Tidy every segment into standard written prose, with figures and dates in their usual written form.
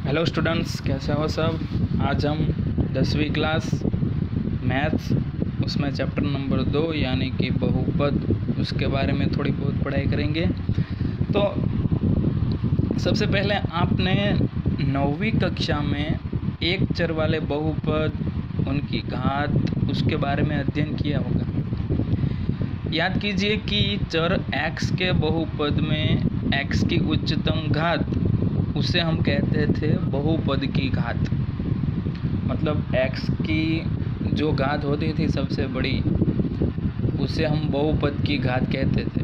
Hello students, कैसे हो सब। आज हम 10वीं क्लास मैथ्स उसमें चैप्टर नंबर 2 यानी कि बहुपद, उसके बारे में थोड़ी बहुत पढ़ाई करेंगे। तो सबसे पहले आपने 9वीं कक्षा में एक चर वाले बहुपद, उनकी घात, उसके बारे में अध्ययन किया होगा। याद कीजिए कि चर x के बहुपद में x की उच्चतम घात, उसे हम कहते थे बहुपद की घात। मतलब x की जो घात होती थी सबसे बड़ी, उसे हम बहुपद की घात कहते थे।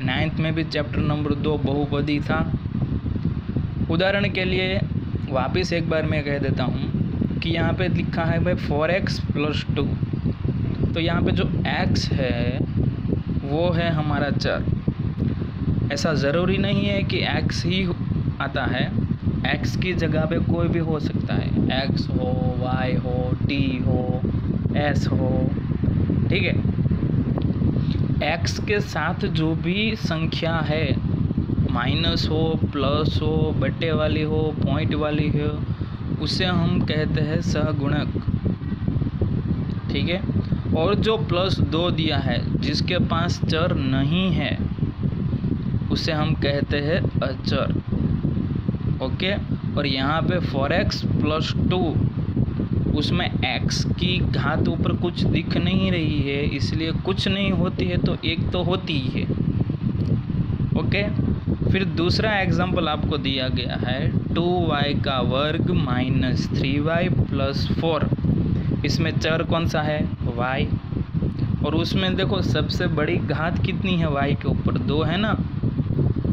9th में भी चैप्टर नंबर 2 बहुपदी था। उदाहरण के लिए वापस एक बार मैं कह देता हूँ कि यहाँ पे लिखा है भाई 4x + 2। तो यहाँ पे जो x है वो है हमारा चर। ऐसा ज़रूरी नहीं है कि x ही आता है, x की जगह पे कोई भी हो सकता है। x हो, y हो, t हो, s हो, ठीक है। x के साथ जो भी संख्या है, माइनस हो, प्लस हो, बट्टे वाली हो, पॉइंट वाली हो, उसे हम कहते हैं सहगुणक, ठीक है। और जो +2 दिया है, जिसके पास चर नहीं है, उसे हम कहते हैं अचर, ओके। और यहाँ पे 4x + 2, उसमें x की घात ऊपर कुछ दिख नहीं रही है, इसलिए कुछ नहीं होती है तो एक तो होती ही है, ओके। फिर दूसरा एग्जाम्पल आपको दिया गया है 2y² - 3y + 4। इसमें चर कौन सा है? y। और उसमें देखो सबसे बड़ी घात कितनी है y के ऊपर? 2 है ना,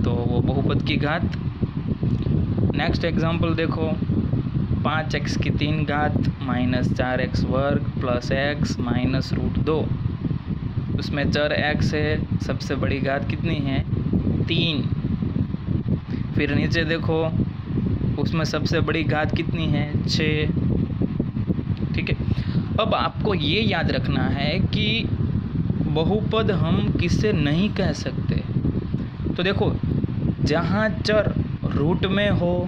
तो वो बहुपद की घात। नेक्स्ट एग्जाम्पल देखो 5x की 3 घात - 4x² + x -√2। उसमें चर x है, सबसे बड़ी घात कितनी है? 3। फिर नीचे देखो उसमें सबसे बड़ी घात कितनी है? 6, ठीक है। अब आपको ये याद रखना है कि बहुपद हम किसे नहीं कह सकते। तो देखो, जहाँ चर रूट में हो,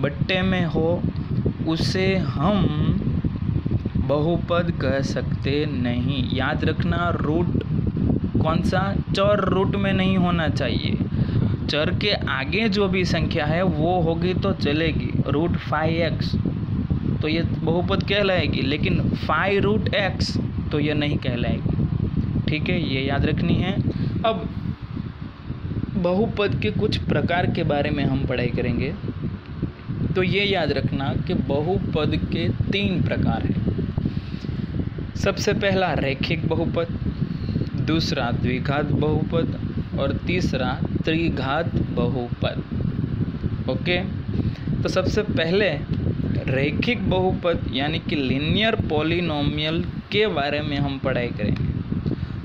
बट्टे में हो, उसे हम बहुपद कह सकते नहीं। याद रखना, रूट कौन सा? चर रूट में नहीं होना चाहिए। चर के आगे जो भी संख्या है वो होगी तो चलेगी। रूट 5x तो ये बहुपद कहलाएगी, लेकिन 5√x तो ये नहीं कहलाएगी, ठीक है। ये याद रखनी है। अब बहुपद के कुछ प्रकार के बारे में हम पढ़ाई करेंगे। तो ये याद रखना कि बहुपद के 3 प्रकार हैं। सबसे पहला रैखिक बहुपद, दूसरा द्विघात बहुपद और तीसरा त्रिघात बहुपद, ओके। तो सबसे पहले रैखिक बहुपद यानी कि लीनियर पॉलिनोमियल के बारे में हम पढ़ाई करेंगे।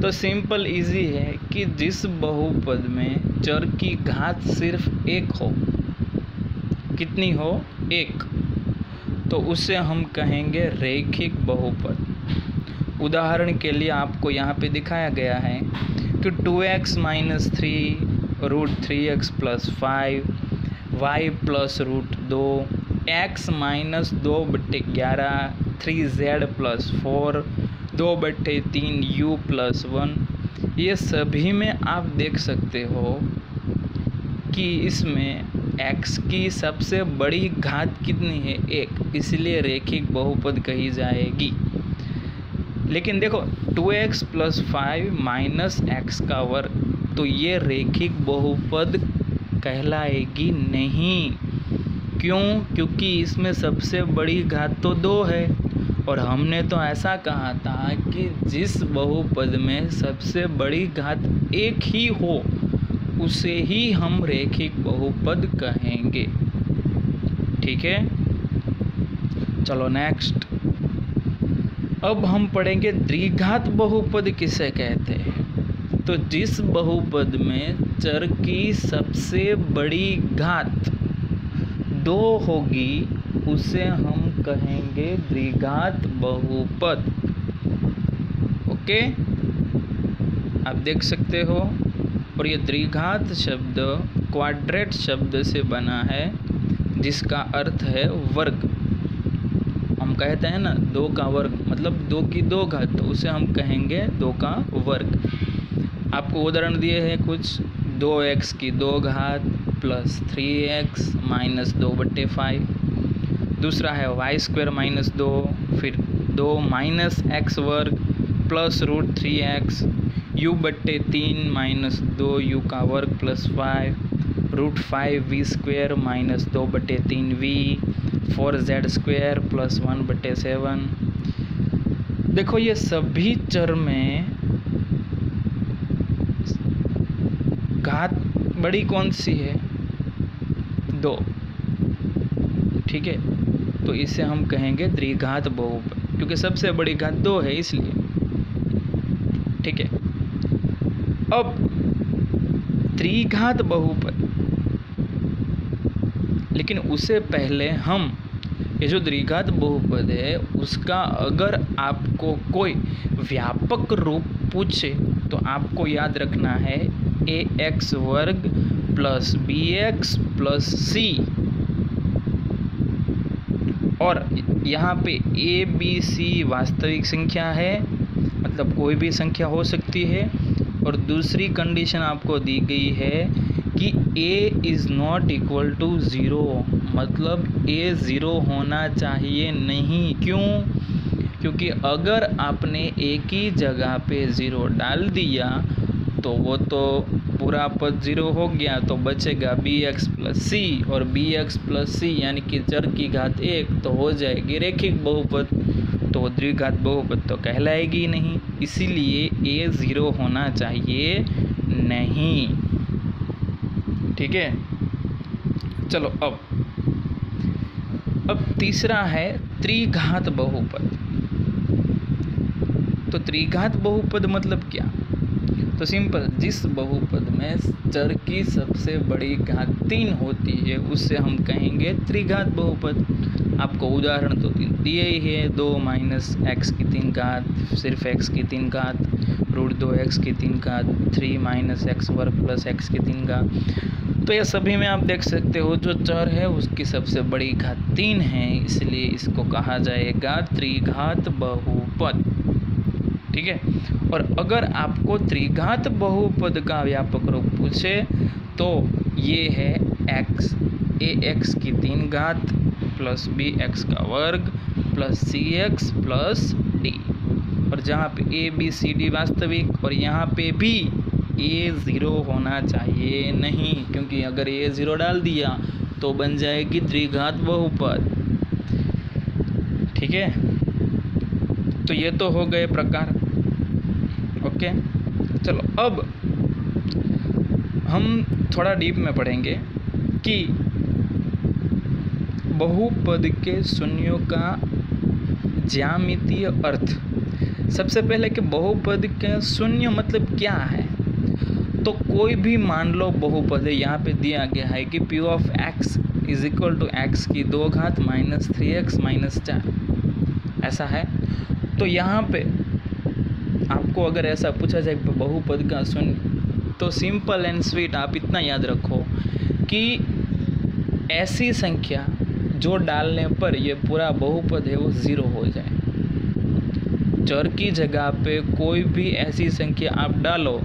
तो सिंपल इजी है कि जिस बहुपद में चर की घात सिर्फ 1 हो, कितनी हो? 1, तो उसे हम कहेंगे रैखिक बहुपद। उदाहरण के लिए आपको यहाँ पे दिखाया गया है कि 2x - 3 √3x + 5 y + √2 x - 2/11 3z + 4 2/3 u + 1। ये सभी में आप देख सकते हो कि इसमें x की सबसे बड़ी घात कितनी है? 1, इसलिए रैखिक बहुपद कही जाएगी। लेकिन देखो 2x + 5 - x², तो ये रैखिक बहुपद कहलाएगी नहीं। क्यों? क्योंकि इसमें सबसे बड़ी घात तो 2 है, और हमने तो ऐसा कहा था कि जिस बहुपद में सबसे बड़ी घात 1 ही हो, उसे ही हम रैखिक बहुपद कहेंगे, ठीक है। चलो नेक्स्ट, अब हम पढ़ेंगे द्विघात बहुपद किसे कहते हैं। तो जिस बहुपद में चर की सबसे बड़ी घात 2 होगी, उसे हम कहेंगे द्विघात बहुपद, ओके। आप देख सकते हो। और ये द्विघात शब्द क्वाड्रेट शब्द से बना है, जिसका अर्थ है वर्ग। हम कहते हैं ना 2 का वर्ग मतलब 2 की 2 घात, तो उसे हम कहेंगे 2 का वर्ग। आपको उदाहरण दिए हैं कुछ, 2x की 2 घात प्लस 3x माइनस 2/5। दूसरा है y² माइनस 2, फिर 2 माइनस x वर्ग plus √3x, u/3 minus 2u का वर्ग plus 5, √5v² minus 2/3v, 4z² plus 1/7। देखो ये सभी चर में घात बड़ी कौन सी है? 2। ठीक है, तो इसे हम कहेंगे द्विघात बहुपद, क्योंकि सबसे बड़ी घात 2 है इसलिए। ठीक है, अब त्रिघात बहुपद, लेकिन उससे पहले हम ये जो द्विघात बहुपद है उसका अगर आपको कोई व्यापक रूप पूछे तो आपको याद रखना है ax वर्ग प्लस bx प्लस c, और यहाँ पे a b c वास्तविक संख्या है, मतलब कोई भी संख्या हो सकती है। और दूसरी कंडीशन आपको दी गई है कि a is not equal to 0, मतलब a 0 होना चाहिए नहीं। क्यों? क्योंकि अगर आपने एक ही जगह पे 0 डाल दिया तो वो तो पूरा पद 0 हो गया, तो बचेगा bx प्लस c, और bx प्लस c यानी कि चर की घात 1 तो हो जाएगी रेखिक बहुपद, तो द्विघात बहुपद तो कहलाएगी नहीं, इसीलिए a 0 होना चाहिए नहीं। ठीक है, चलो अब तीसरा है त्रिघात बहुपद। तो त्रिघात बहुपद मतलब क्या? तो सिंपल, जिस बहुपद में चर की सबसे बड़ी घात 3 होती है उससे हम कहेंगे त्रिघात बहुपद। आपको उदाहरण तो दिए ही है, 2 माइनस x की 3 घात, सिर्फ x की 3 घात, √2x की 3 घात, 3 माइनस x वर्ग प्लस x की 3 घात। तो ये सभी में आप देख सकते हो जो चर है उसकी सबसे बड़ी घात 3 है, इसलिए इसको कहा जाएगा त्रिघात बहुपद। ठीक है, और अगर आपको त्रिघात बहुपद का व्यापक रूप पूछे तो ये है ax की 3 घात प्लस bx का वर्ग प्लस cx प्लस d, और जहाँ पे a b c d वास्तविक, और यहाँ पे भी a 0 होना चाहिए नहीं, क्योंकि अगर a 0 डाल दिया तो बन जाएगी त्रिघात बहुपद। ठीक है, तो ये तो हो गए प्रकार। ओके, चलो अब हम थोड़ा डीप में पढ़ेंगे कि बहुपद के शून्यों का ज्यामितीय अर्थ। सबसे पहले कि बहुपद के शून्य मतलब क्या है? तो कोई भी मान लो बहुपद है, यहाँ पे दिया गया है कि p of x is equal to x की 2 घात माइनस 3x माइनस 4, ऐसा है। तो यहाँ पे आपको अगर ऐसा पूछा जाए बहुपद का शून्य, तो सिंपल एंड स्वीट आप इतना याद रखो कि ऐसी संख्या जो डालने पर ये पूरा बहुपद है वो 0 हो जाए। चर की जगह पे कोई भी ऐसी संख्या आप डालो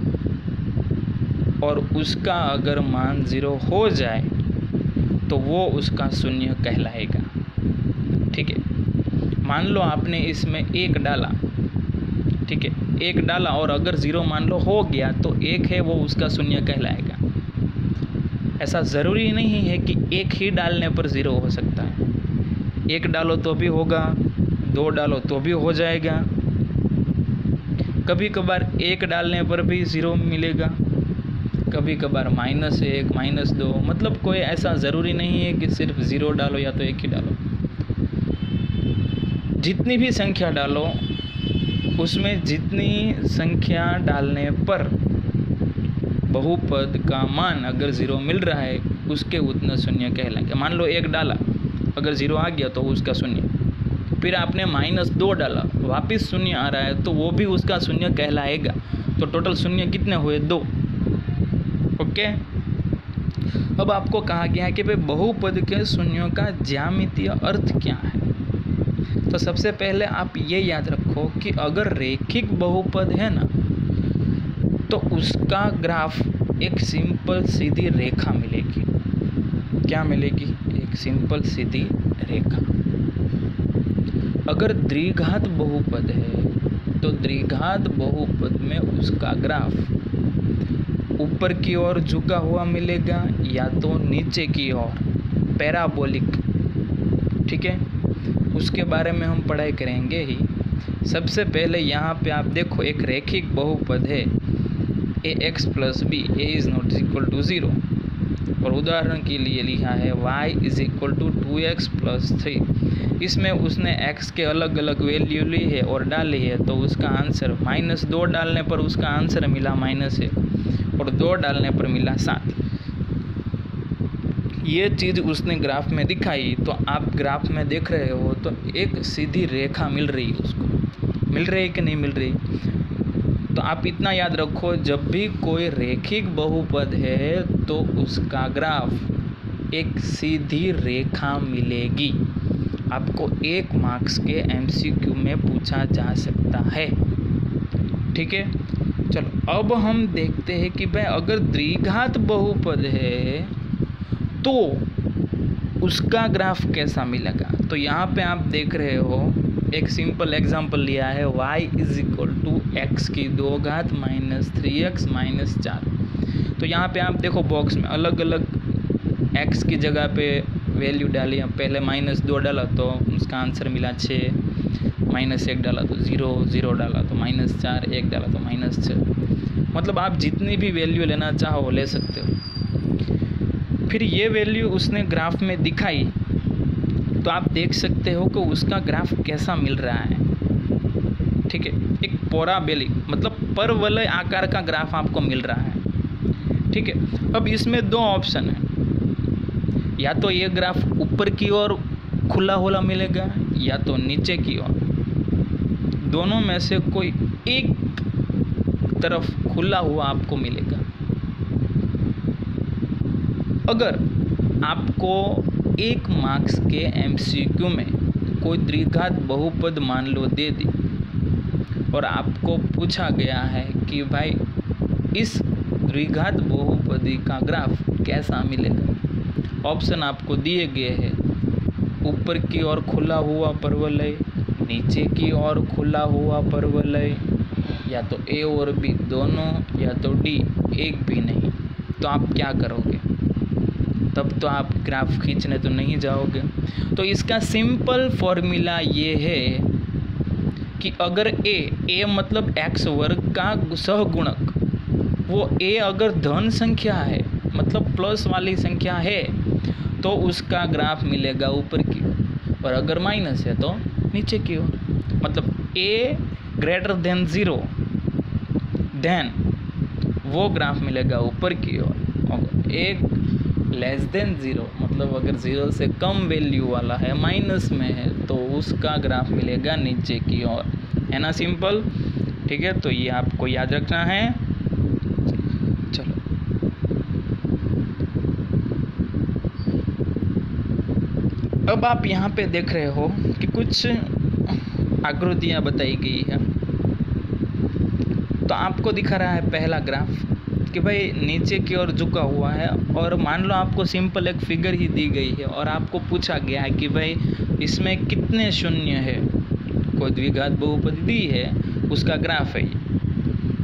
और उसका अगर मान 0 हो जाए तो वो उसका शून्य कहलाएगा। ठीक है, मान लो आपने इसमें 1 डाला, ठीक है, 1 डाला और अगर 0 मान लो हो गया तो 1 है वो उसका शून्य कहलाएगा। ऐसा ज़रूरी नहीं है कि 1 ही डालने पर 0 हो सकता है, 1 डालो तो भी होगा, 2 डालो तो भी हो जाएगा, कभी कभार 1 डालने पर भी 0 मिलेगा, कभी कभार -1 -2, मतलब कोई ऐसा ज़रूरी नहीं है कि सिर्फ 0 डालो या तो 1 ही डालो। जितनी भी संख्या डालो उसमें जितनी संख्या डालने पर बहुपद का मान अगर 0 मिल रहा है उसके उतना शून्य कहलाएगा। मान लो 1 डाला, अगर 0 आ गया तो उसका शून्य, फिर आपने -2 डाला, वापस शून्य आ रहा है तो वो भी उसका शून्य कहलाएगा। तो टोटल शून्य कितने हुए? 2। ओके, अब आपको कहा गया है कि भाई बहुपद के शून्यों का ज्यामितीय अर्थ क्या है। तो सबसे पहले आप ये याद रखो कि अगर रेखिक बहुपद है ना, तो उसका ग्राफ एक सिंपल सीधी रेखा मिलेगी। क्या मिलेगी? एक सिंपल सीधी रेखा। अगर द्विघात बहुपद है तो द्विघात बहुपद में उसका ग्राफ ऊपर की ओर झुका हुआ मिलेगा या तो नीचे की ओर, पैराबोलिक। ठीक है, उसके बारे में हम पढ़ाई करेंगे ही। सबसे पहले यहाँ पे आप देखो एक रेखिक बहुपद है ax + b, a is not equal to 0, और उदाहरण के लिए लिखा है y is equal to 2x + 3। इसमें उसने x के अलग अलग वैल्यू ली है और डाली है, तो उसका आंसर -2 डालने पर उसका आंसर मिला -1 और 2 डालने पर मिला 7। ये चीज़ उसने ग्राफ में दिखाई, तो आप ग्राफ में देख रहे हो तो एक सीधी रेखा मिल रही है उसको। मिल रही है कि नहीं मिल रही? तो आप इतना याद रखो, जब भी कोई रेखिक बहुपद है तो उसका ग्राफ एक सीधी रेखा मिलेगी। आपको 1 मार्क्स के MCQ में पूछा जा सकता है। ठीक है, चलो अब हम देखते हैं कि भाई अगर द्विघात बहुपद है तो उसका ग्राफ कैसा मिलेगा। तो यहाँ पे आप देख रहे हो एक सिंपल एग्जांपल लिया है, y is equal to x की 2 घात -3x - 4। तो यहाँ पे आप देखो बॉक्स में अलग अलग x की जगह पे वैल्यू डाली। पहले -2 डाला तो उसका आंसर मिला 6, -1 डाला तो 0, 0 डाला तो -4, 1 डाला तो -6। मतलब आप जितनी भी वैल्यू लेना चाहो ले सकते हो। फिर ये वैल्यू उसने ग्राफ में दिखाई, तो आप देख सकते हो कि उसका ग्राफ कैसा मिल रहा है। ठीक है, एक पैराबोलिक मतलब परवलय आकार का ग्राफ आपको मिल रहा है। ठीक है, अब इसमें 2 ऑप्शन है, या तो ये ग्राफ ऊपर की ओर खुला हुआ मिलेगा या तो नीचे की ओर। दोनों में से कोई एक तरफ खुला हुआ आपको मिलेगा। अगर आपको 1 मार्क्स के MCQ में कोई द्विघात बहुपद मान लो दे दी और आपको पूछा गया है कि भाई इस द्विघात बहुपदी का ग्राफ कैसा मिलेगा। ऑप्शन आपको दिए गए हैं, ऊपर की ओर खुला हुआ परवलय, नीचे की ओर खुला हुआ परवलय, या तो A और B दोनों, या तो D एक भी नहीं। तो आप क्या करोगे? तब तो आप ग्राफ खींचने तो नहीं जाओगे। तो इसका सिंपल फॉर्मूला ये है कि अगर a मतलब x वर्ग का सहगुणक, वो a अगर धन संख्या है मतलब प्लस वाली संख्या है तो उसका ग्राफ मिलेगा ऊपर की, और अगर माइनस है तो नीचे की ओर। मतलब a > 0 देन वो ग्राफ मिलेगा ऊपर की ओर, और एक <0 मतलब अगर 0 से कम वैल्यू वाला है, माइनस में है, तो उसका ग्राफ मिलेगा नीचे की ओर। है ना सिंपल? ठीक है, तो ये आपको याद रखना है। चलो अब आप यहाँ पे देख रहे हो कि कुछ आकृतियाँ बताई गई है। तो आपको दिखा रहा है पहला ग्राफ कि भाई नीचे की ओर झुका हुआ है, और मान लो आपको सिंपल एक फिगर ही दी गई है और आपको पूछा गया है कि भाई इसमें कितने शून्य है। कोई द्विघात बहुपदी दी है, उसका ग्राफ है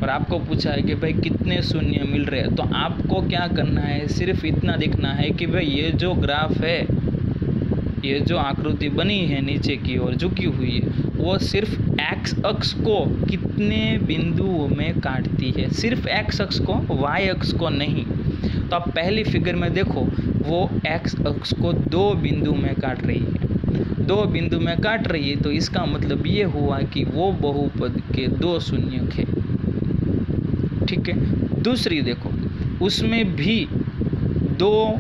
और आपको पूछा है कि भाई कितने शून्य मिल रहे हैं। तो आपको क्या करना है, सिर्फ इतना देखना है कि भाई ये जो ग्राफ है, ये जो आकृति बनी है नीचे की ओर झुकी हुई है, वो सिर्फ x अक्ष को कितने बिंदुओं में काटती है, सिर्फ x अक्ष को, y अक्ष को नहीं। तो आप पहली फिगर में देखो, वो x अक्ष को 2 बिंदु में काट रही है, 2 बिंदु में काट रही है। तो इसका मतलब ये हुआ कि वो बहुपद के 2 शून्य है। ठीक है, दूसरी देखो, उसमें भी 2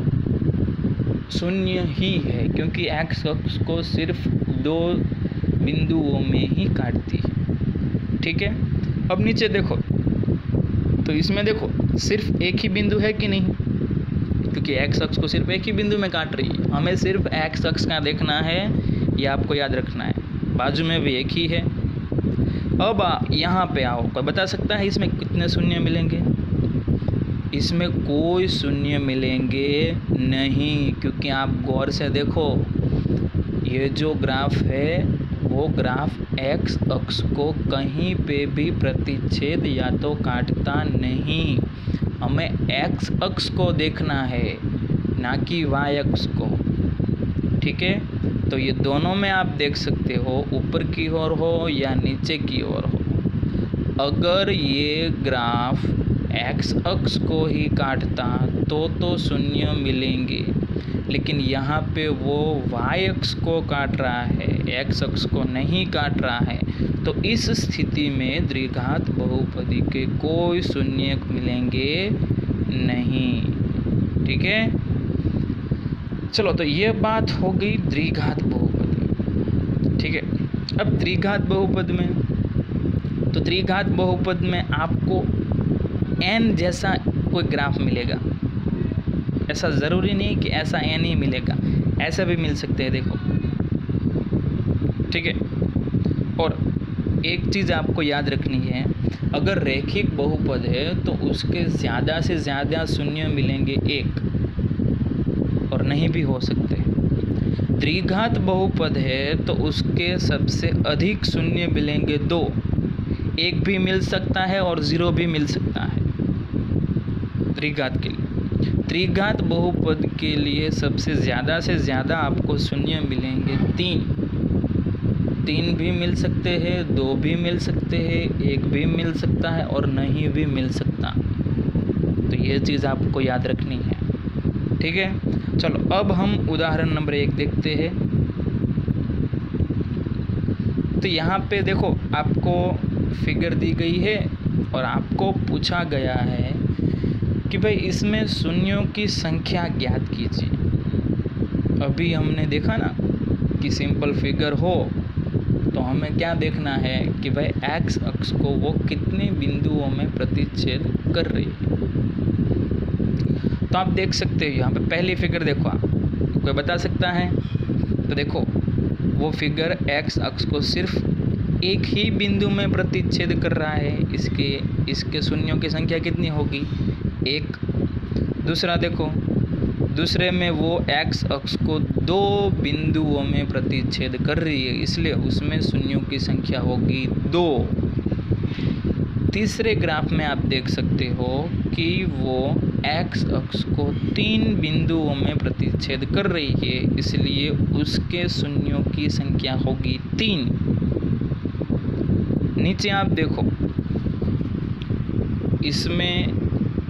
शून्य ही है, क्योंकि x अक्ष को सिर्फ 2 बिंदुओं में ही काटती है। ठीक है, अब नीचे देखो, तो इसमें देखो सिर्फ एक ही बिंदु है कि नहीं, क्योंकि एक्स अक्ष को सिर्फ एक ही बिंदु में काट रही है। हमें सिर्फ एक्स अक्ष का देखना है, ये आपको याद रखना है। बाजू में भी एक ही है। अब यहाँ पे आओ, कोई बता सकता है इसमें कितने शून्य मिलेंगे? इसमें कोई शून्य मिलेंगे नहीं, क्योंकि आप गौर से देखो, ये जो ग्राफ है वो ग्राफ एक्स अक्ष को कहीं पे भी प्रतिच्छेद या तो काटता नहीं। हमें एक्स अक्ष को देखना है, ना कि वाई अक्ष को। ठीक है, तो ये दोनों में आप देख सकते हो, ऊपर की ओर हो या नीचे की ओर हो। अगर ये ग्राफ एक्स अक्ष को ही काटता तो शून्य मिलेंगे, लेकिन यहाँ पे वो वाई अक्ष को काट रहा है, एक्स अक्ष को नहीं काट रहा है। तो इस स्थिति में द्विघात बहुपदी के कोई शून्य मिलेंगे नहीं। ठीक है, चलो, तो ये बात हो गई द्विघात बहुपद। ठीक है, अब त्रिघात बहुपद में, तो त्रिघात बहुपद में आपको n जैसा कोई ग्राफ मिलेगा। ऐसा ज़रूरी नहीं कि ऐसा n ही मिलेगा, ऐसा भी मिल सकते हैं, देखो। ठीक है, और एक चीज़ आपको याद रखनी है, अगर रैखिक बहुपद है तो उसके ज़्यादा से ज़्यादा शून्य मिलेंगे एक, और नहीं भी हो सकते। त्रिघात बहुपद है तो उसके सबसे अधिक शून्य मिलेंगे दो, एक भी मिल सकता है और ज़ीरो भी मिल सकता है त्रिघात के लिए। त्रिघात बहुपद के लिए सबसे ज़्यादा से ज़्यादा आपको शून्य मिलेंगे तीन भी मिल सकते हैं, दो भी मिल सकते हैं, एक भी मिल सकता है और नहीं भी मिल सकता। तो ये चीज़ आपको याद रखनी है। ठीक है, चलो अब हम उदाहरण नंबर 1 देखते हैं। तो यहाँ पे देखो, आपको फिगर दी गई है और आपको पूछा गया है कि भाई इसमें शून्यों की संख्या ज्ञात कीजिए। अभी हमने देखा ना कि सिंपल फिगर हो तो हमें क्या देखना है कि भाई एक्स अक्ष को वो कितने बिंदुओं में प्रतिच्छेद कर रही है। तो आप देख सकते हो यहाँ पे पहली फिगर देखो, आप कोई बता सकता है? तो देखो, वो फिगर एक्स अक्ष को सिर्फ एक ही बिंदु में प्रतिच्छेद कर रहा है। इसके शून्यों की संख्या कितनी होगी? एक। दूसरा देखो, दूसरे में वो एक्स अक्ष को दो बिंदुओं में प्रतिच्छेद कर रही है, इसलिए उसमें शून्यों की संख्या होगी 2। तीसरे ग्राफ में आप देख सकते हो कि वो एक्स अक्ष को 3 बिंदुओं में प्रतिच्छेद कर रही है, इसलिए उसके शून्यों की संख्या होगी 3। नीचे आप देखो, इसमें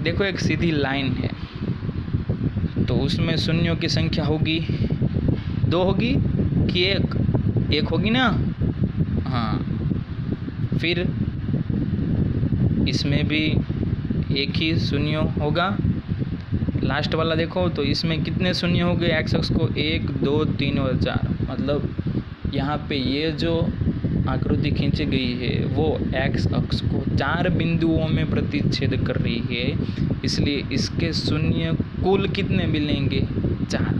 देखो एक सीधी लाइन है, तो उसमें शून्यों की संख्या होगी 2 होगी कि 1 होगी ना? हाँ, फिर इसमें भी एक ही शून्य होगा। लास्ट वाला देखो, तो इसमें कितने शून्य हो गए एक्स अक्ष को? 1, 2, 3 और 4। मतलब यहाँ पे ये जो आकृति खींची गई है वो एक्स अक्ष को 4 बिंदुओं में प्रतिच्छेद कर रही है, इसलिए इसके शून्य कुल कितने मिलेंगे? 4।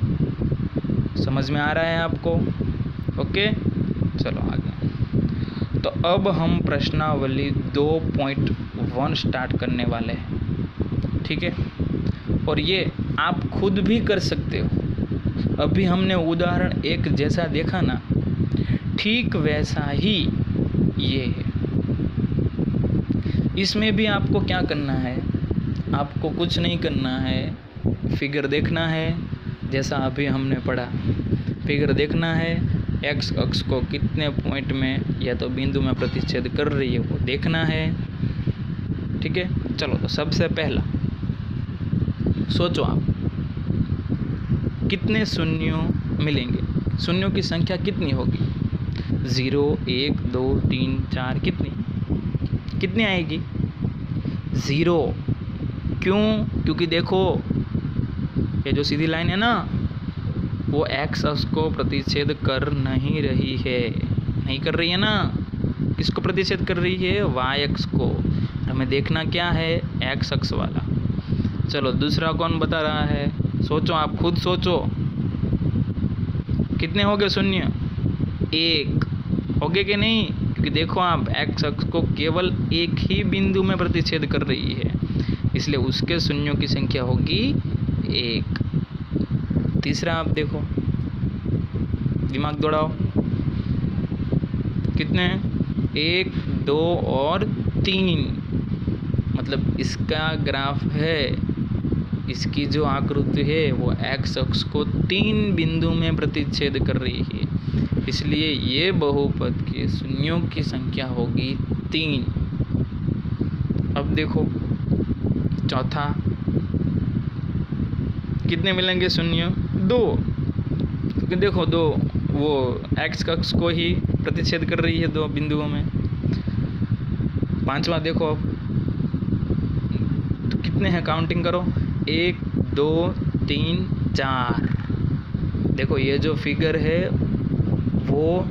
समझ में आ रहा है आपको? ओके, चलो आगे। तो अब हम प्रश्नावली 2.1 स्टार्ट करने वाले हैं। ठीक है, और ये आप खुद भी कर सकते हो। अभी हमने उदाहरण 1 जैसा देखा ना, ठीक वैसा ही ये है। इसमें भी आपको क्या करना है? आपको कुछ नहीं करना है, फिगर देखना है जैसा अभी हमने पढ़ा। फिगर देखना है, एक्स अक्ष को कितने पॉइंट में या तो बिंदु में प्रतिच्छेद कर रही है वो देखना है। ठीक है, चलो, तो सबसे पहला सोचो आप, कितने शून्यों मिलेंगे? शून्यों की संख्या कितनी होगी? 0, 1, 2, 3, 4, कितनी आएगी? 0। क्यों? क्योंकि देखो, ये जो सीधी लाइन है ना, वो एक्स अक्ष को प्रतिच्छेद कर नहीं रही है। नहीं कर रही है ना? किसको प्रतिच्छेद कर रही है? वाई अक्ष को। हमें देखना क्या है? एक्स अक्ष वाला। चलो, दूसरा कौन बता रहा है? सोचो, आप खुद सोचो, कितने हो गए शून्य? 1 हो गए कि नहीं? क्योंकि देखो आप एक्स अक्ष को केवल एक ही बिंदु में प्रतिच्छेद कर रही है, इसलिए उसके शून्यों की संख्या होगी 1। तीसरा आप देखो, दिमाग दौड़ाओ, कितने हैं? 1, 2 और 3। मतलब इसका ग्राफ है, इसकी जो आकृति है वो एक्स अक्ष को 3 बिंदु में प्रतिच्छेद कर रही है, इसलिए ये बहुपद के शून्यों की संख्या होगी 3। अब देखो चौथा, कितने मिलेंगे शून्य? 2, क्योंकि देखो 2 वो एक्स अक्ष को ही प्रतिच्छेद कर रही है 2 बिंदुओं में। पांचवा देखो अब, तो कितने हैं? काउंटिंग करो, 1, 2, 3, 4। देखो ये जो फिगर है वो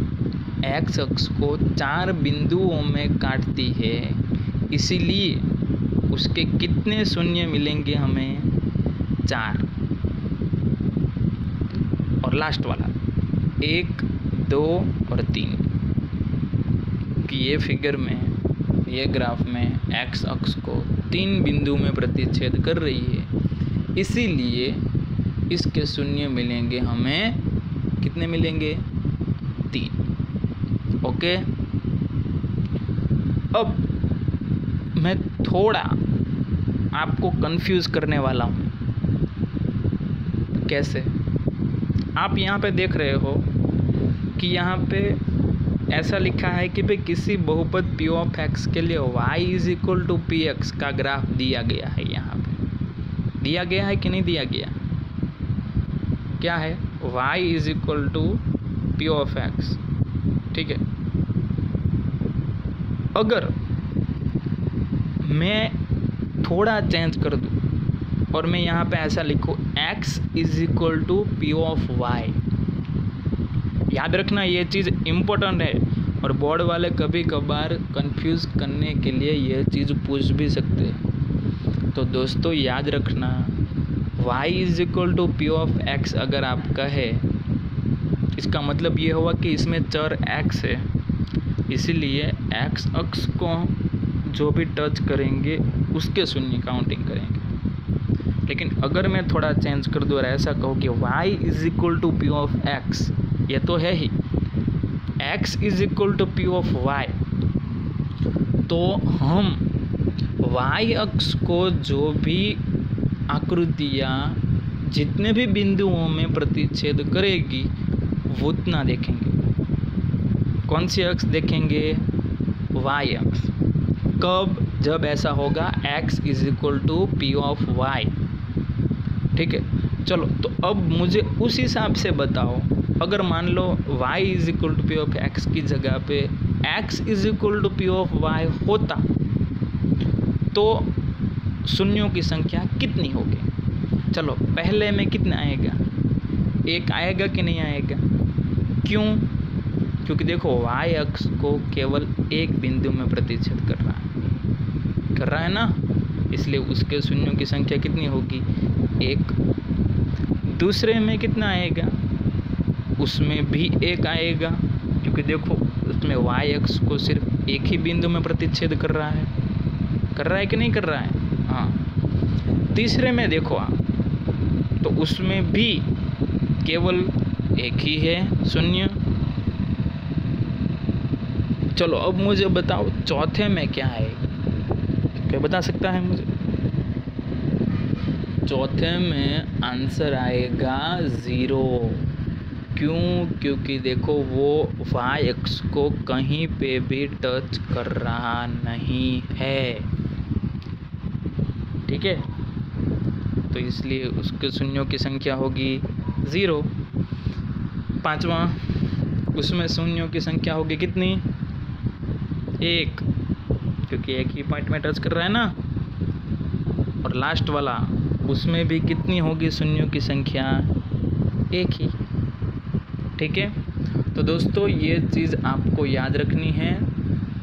एक्स अक्ष को 4 बिंदुओं में काटती है, इसीलिए उसके कितने शून्य मिलेंगे हमें? 4। और लास्ट वाला 1, 2 और 3, कि ये फिगर में, ये ग्राफ में एक्स अक्ष को 3 बिंदु में प्रतिच्छेद कर रही है, इसीलिए इसके शून्य मिलेंगे हमें, कितने मिलेंगे? 3। ओके। अब मैं थोड़ा आपको कंफ्यूज करने वाला हूँ। कैसे? आप यहाँ पे देख रहे हो कि यहाँ पे ऐसा लिखा है कि भाई किसी बहुपद p ऑफ x के लिए y is equal to p x का ग्राफ दिया गया है। यहाँ पे दिया गया है कि नहीं दिया गया? क्या है? y is equal to p of x, ठीक है। अगर मैं थोड़ा चेंज कर दूँ और मैं यहाँ पे ऐसा लिखूँ x is equal to p of y, याद रखना ये चीज़ इम्पोर्टेंट है, और बोर्ड वाले कभी कभार कंफ्यूज करने के लिए ये चीज़ पूछ भी सकते हैं। तो दोस्तों याद रखना, y is equal to p of x अगर आपका है, इसका मतलब ये हुआ कि इसमें चर x है, इसीलिए x अक्ष को जो भी टच करेंगे उसके शून्य काउंटिंग करेंगे। लेकिन अगर मैं थोड़ा चेंज कर दूँ और ऐसा कहूँ कि y is equal to p of x, ये तो है ही, x is equal to p of y, तो हम y अक्ष को जो भी आकृतियाँ जितने भी बिंदुओं में प्रतिच्छेद करेगी वो उतना देखेंगे। कौन सी अक्ष देखेंगे? y अक्ष। कब? जब ऐसा होगा x is equal to p of y, ठीक है। चलो तो अब मुझे उस हिसाब से बताओ, अगर मान लो y is equal to p of x की जगह पे x is equal to p of y होता तो शून्यों की संख्या कितनी होगी? चलो पहले में कितना आएगा? 1 आएगा कि नहीं आएगा? क्यों? क्योंकि देखो y अक्ष को केवल एक बिंदु में प्रतिच्छेद कर रहा है ना, इसलिए उसके शून्यों की संख्या कितनी होगी? 1। दूसरे में कितना आएगा? उसमें भी 1 आएगा, क्योंकि देखो उसमें y अक्ष को सिर्फ एक ही बिंदु में प्रतिच्छेद कर रहा है कि नहीं कर रहा है? हाँ। तीसरे में देखो आप, तो उसमें भी केवल एक ही है शून्य। चलो अब मुझे बताओ चौथे में क्या है? क्या बता सकता है मुझे? चौथे में आंसर आएगा 0। क्यों? क्योंकि देखो वो y अक्ष को कहीं पे भी टच कर रहा नहीं है, ठीक है, तो इसलिए उसके शून्यों की संख्या होगी 0। पांचवा, उसमें शून्यों की संख्या होगी कितनी? 1, क्योंकि एक ही पॉइंट में टच कर रहा है ना। और लास्ट वाला, उसमें भी कितनी होगी शून्यों की संख्या? 1 ही, ठीक है। तो दोस्तों ये चीज़ आपको याद रखनी है।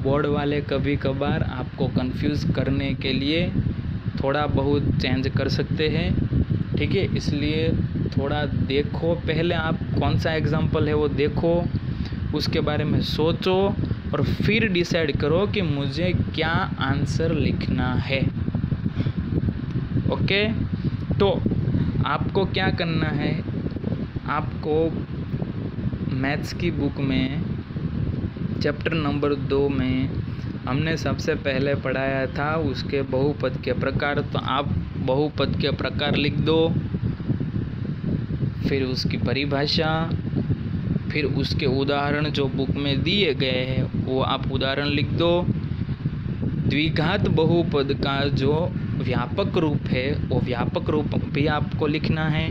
बोर्ड वाले कभी कभार आपको कंफ्यूज करने के लिए थोड़ा बहुत चेंज कर सकते हैं, ठीक है। इसलिए थोड़ा देखो, पहले आप कौन सा एग्जाम्पल है वो देखो, उसके बारे में सोचो और फिर डिसाइड करो कि मुझे क्या आंसर लिखना है। ओके, तो आपको क्या करना है, आपको मैथ्स की बुक में चैप्टर नंबर 2 में हमने सबसे पहले पढ़ाया था उसके बहुपद के प्रकार। तो आप बहुपद के प्रकार लिख दो, फिर उसकी परिभाषा, फिर उसके उदाहरण जो बुक में दिए गए हैं वो आप उदाहरण लिख दो। द्विघात बहुपद का जो व्यापक रूप है वो व्यापक रूप भी आपको लिखना है।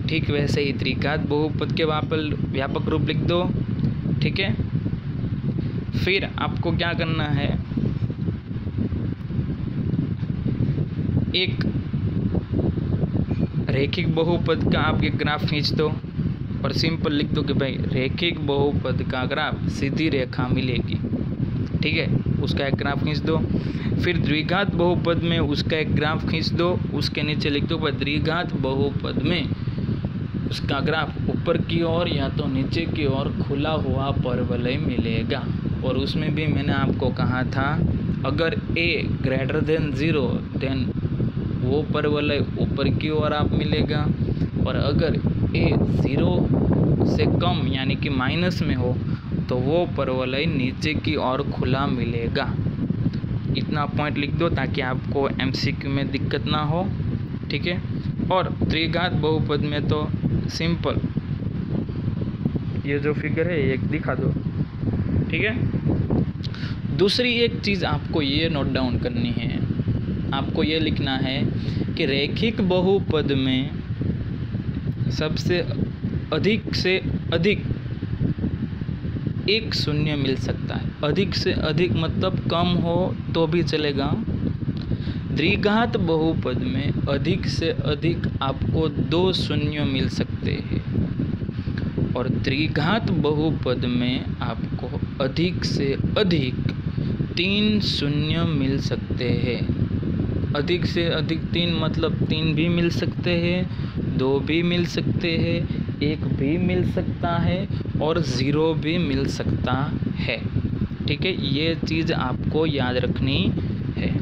ठीक वैसे ही त्रिघात बहुपद के व्यापक रूप लिख दो। ठीक है, फिर आपको क्या करना है, एक रैखिक बहुपद का आप एक ग्राफ खींच दो और सिंपल लिख दो कि भाई रैखिक बहुपद का ग्राफ सीधी रेखा मिलेगी। ठीक है, उसका एक ग्राफ खींच दो। फिर द्विघात बहुपद में उसका एक ग्राफ खींच दो, उसके नीचे लिख दो द्विघात बहुपद में उसका ग्राफ ऊपर की ओर या तो नीचे की ओर खुला हुआ परवलय मिलेगा। और उसमें भी मैंने आपको कहा था अगर a ग्रेटर देन 0 देन वो परवलय ऊपर की ओर आप मिलेगा, और अगर a 0 से कम यानी कि माइनस में हो तो वो परवलय नीचे की ओर खुला मिलेगा। इतना पॉइंट लिख दो ताकि आपको MCQ में दिक्कत ना हो। ठीक है, और त्रिघात बहुपद में तो सिंपल ये जो फिगर है एक दिखा दो। ठीक है, दूसरी एक चीज़ आपको ये नोट डाउन करनी है, आपको ये लिखना है कि रैखिक बहुपद में सबसे अधिक से अधिक एक शून्य मिल सकता है। अधिक से अधिक मतलब कम हो तो भी चलेगा। द्विघात बहुपद में अधिक से अधिक आपको 2 शून्य मिल सकते हैं, और त्रिघात बहुपद में आपको अधिक से अधिक 3 शून्य मिल सकते हैं। अधिक से अधिक 3 मतलब 3 भी मिल सकते हैं, 2 भी मिल सकते हैं, 1 भी मिल सकता है और 0 भी मिल सकता है। ठीक है, ये चीज़ आपको याद रखनी है।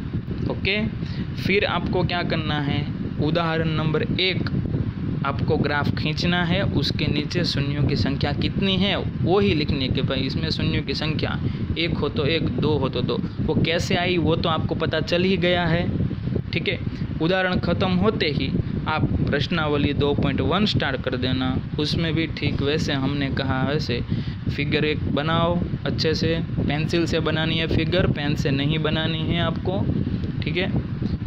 ओके, फिर आपको क्या करना है, उदाहरण नंबर 1 आपको ग्राफ खींचना है, उसके नीचे शून्यों की संख्या कितनी है वो ही लिखनी है कि भाई इसमें शून्यों की संख्या 1 हो तो 1, 2 हो तो 2। वो कैसे आई वो तो आपको पता चल ही गया है। ठीक है, उदाहरण ख़त्म होते ही आप प्रश्नावली 2.1 स्टार्ट कर देना। उसमें भी ठीक वैसे हमने कहा वैसे फिगर एक बनाओ, अच्छे से पेंसिल से बनानी है फिगर, पेन से नहीं बनानी है आपको। ठीक है,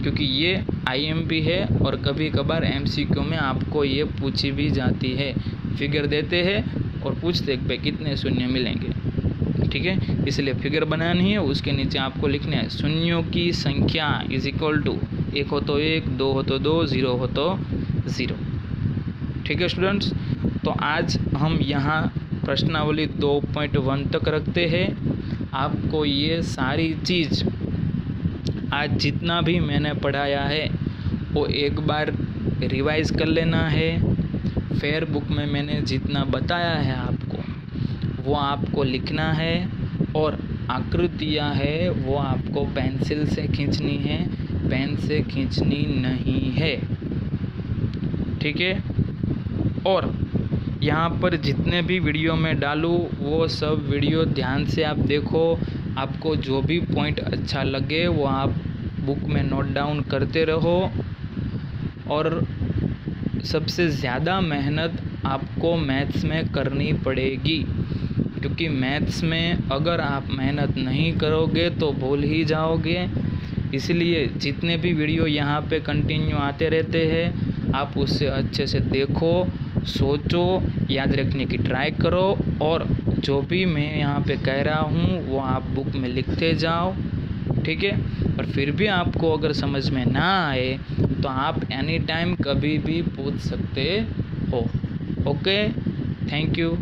क्योंकि ये IMP है और कभी कभार MCQ में आपको ये पूछी भी जाती है। फिगर देते हैं और पूछते हैं भाई कितने शून्य मिलेंगे। ठीक है, इसलिए फिगर बनानी है, उसके नीचे आपको लिखना है शून्यों की संख्या इज इक्वल टू 1 हो तो 1, 2 हो तो 2, 0 हो तो 0। ठीक है स्टूडेंट्स, तो आज हम यहाँ प्रश्नावली 2.1 तक रखते हैं। आपको ये सारी चीज़ आज जितना भी मैंने पढ़ाया है वो एक बार रिवाइज कर लेना है। फेयर बुक में मैंने जितना बताया है आपको वो आपको लिखना है, और आकृतियाँ है वो आपको पेंसिल से खींचनी है, पेन से खींचनी नहीं है। ठीक है, और यहाँ पर जितने भी वीडियो में डालूँ वो सब वीडियो ध्यान से आप देखो। आपको जो भी पॉइंट अच्छा लगे वो आप बुक में नोट डाउन करते रहो, और सबसे ज़्यादा मेहनत आपको मैथ्स में करनी पड़ेगी, क्योंकि मैथ्स में अगर आप मेहनत नहीं करोगे तो भूल ही जाओगे। इसलिए जितने भी वीडियो यहाँ पे कंटिन्यू आते रहते हैं आप उससे अच्छे से देखो, सोचो, याद रखने की ट्राई करो, और जो भी मैं यहाँ पे कह रहा हूँ वो आप बुक में लिखते जाओ। ठीक है, और फिर भी आपको अगर समझ में ना आए तो आप एनी टाइम कभी भी पूछ सकते हो। Okay, thank you.